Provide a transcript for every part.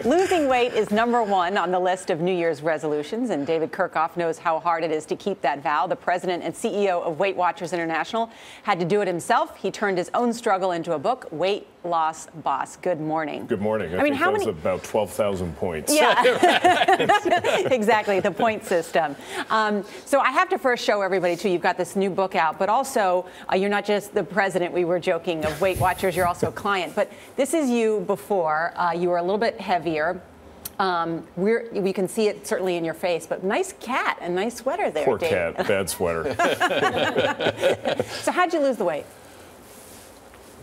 Losing weight is #1 on the list of New Year's resolutions, and David Kirchhoff knows how hard it is to keep that vow. The president and CEO of Weight Watchers International had to do it himself. He turned his own struggle into a book, Weight Loss Boss. Good morning. Good morning. I think how many? About 12,000 points. Yeah, exactly, the point system. So I have to first show everybody, too, you've got this new book out, but also you're not just the president, we were joking, of Weight Watchers, you're also a client. But this is you before. You were a little bit heavier. We can see it certainly in your face, but nice cat and nice sweater there, Poor Dave. cat, bad sweater. So how'd you lose the weight?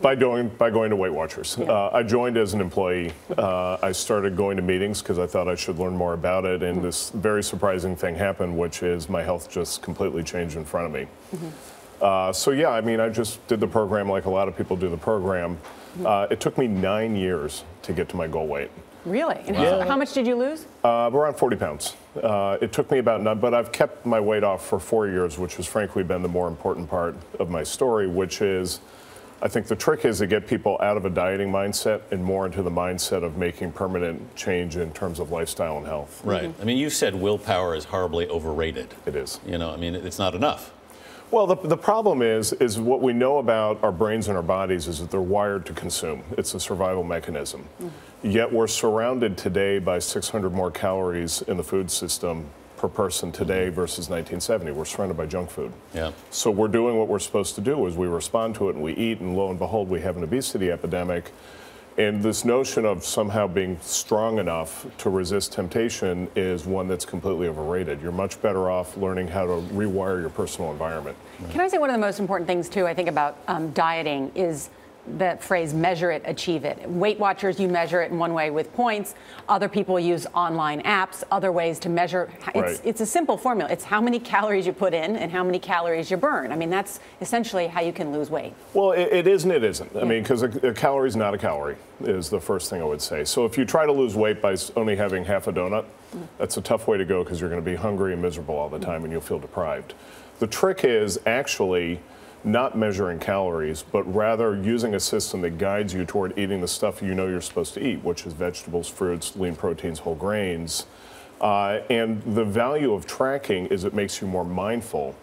By going to Weight Watchers. Yeah. I joined as an employee. I started going to meetings because I thought I should learn more about it, and this very surprising thing happened, which is my health just completely changed in front of me. So yeah, I mean, I just did the program like a lot of people do the program. It took me 9 years to get to my goal weight. Really? And how much did you lose? Around 40 pounds. It took me about 9, but I've kept my weight off for 4 years, which has frankly been the more important part of my story, which is, I think the trick is to get people out of a dieting mindset and more into the mindset of making permanent change in terms of lifestyle and health. Right. I mean, you said willpower is horribly overrated. It is. You know, I mean, it's not enough. Well, the problem is what we know about our brains and our bodies is that they're wired to consume. It's a survival mechanism. Yet we're surrounded today by 600 more calories in the food system per person today versus 1970. We're surrounded by junk food. Yeah. So we're doing what we're supposed to do is we respond to it and we eat, and lo and behold, we have an obesity epidemic. And this notion of somehow being strong enough to resist temptation is one that's completely overrated. You're much better off learning how to rewire your personal environment. Can I say one of the most important things, too, I think about dieting is the phrase measure it, achieve it. Weight Watchers, you measure it in one way with points. Other people use online apps, other ways to measure. It's a simple formula. It's how many calories you put in and how many calories you burn. I mean, that's essentially how you can lose weight. Well, it is and it isn't. I mean, because a calorie is not a calorie is the first thing I would say. So if you try to lose weight by only having half a donut, that's a tough way to go because you're going to be hungry and miserable all the time and you'll feel deprived. The trick is actually not measuring calories, but rather using a system that guides you toward eating the stuff you know you're supposed to eat, which is vegetables, fruits, lean proteins, whole grains. And the value of tracking is it makes you more mindful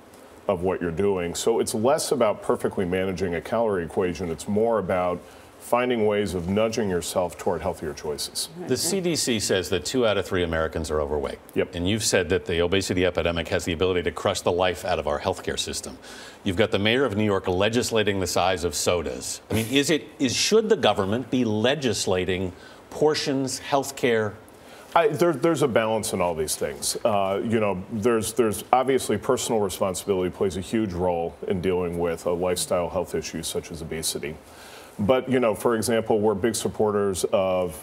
of what you're doing. So it's less about perfectly managing a calorie equation. It's more about finding ways of nudging yourself toward healthier choices. The CDC says that 2 out of 3 Americans are overweight. Yep. And you've said that the obesity epidemic has the ability to crush the life out of our healthcare system. You've got the mayor of New York legislating the size of sodas. I mean, should the government be legislating portions, healthcare? There's a balance in all these things. You know, there's obviously personal responsibility plays a huge role in dealing with a lifestyle health issue such as obesity. But, you know, for example, we're big supporters of,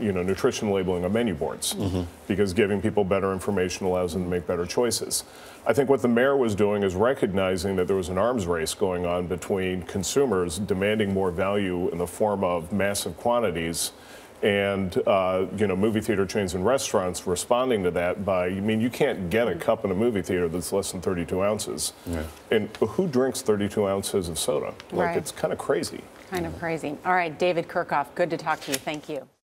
you know, nutrition labeling on menu boards because giving people better information allows them to make better choices. I think what the mayor was doing is recognizing that there was an arms race going on between consumers demanding more value in the form of massive quantities and, you know, movie theater chains and restaurants responding to that by, I mean, you can't get a cup in a movie theater that's less than 32 ounces. Yeah. And who drinks 32 ounces of soda? Like, it's kind of crazy. Kind of crazy. All right, David Kirchhoff, good to talk to you. Thank you.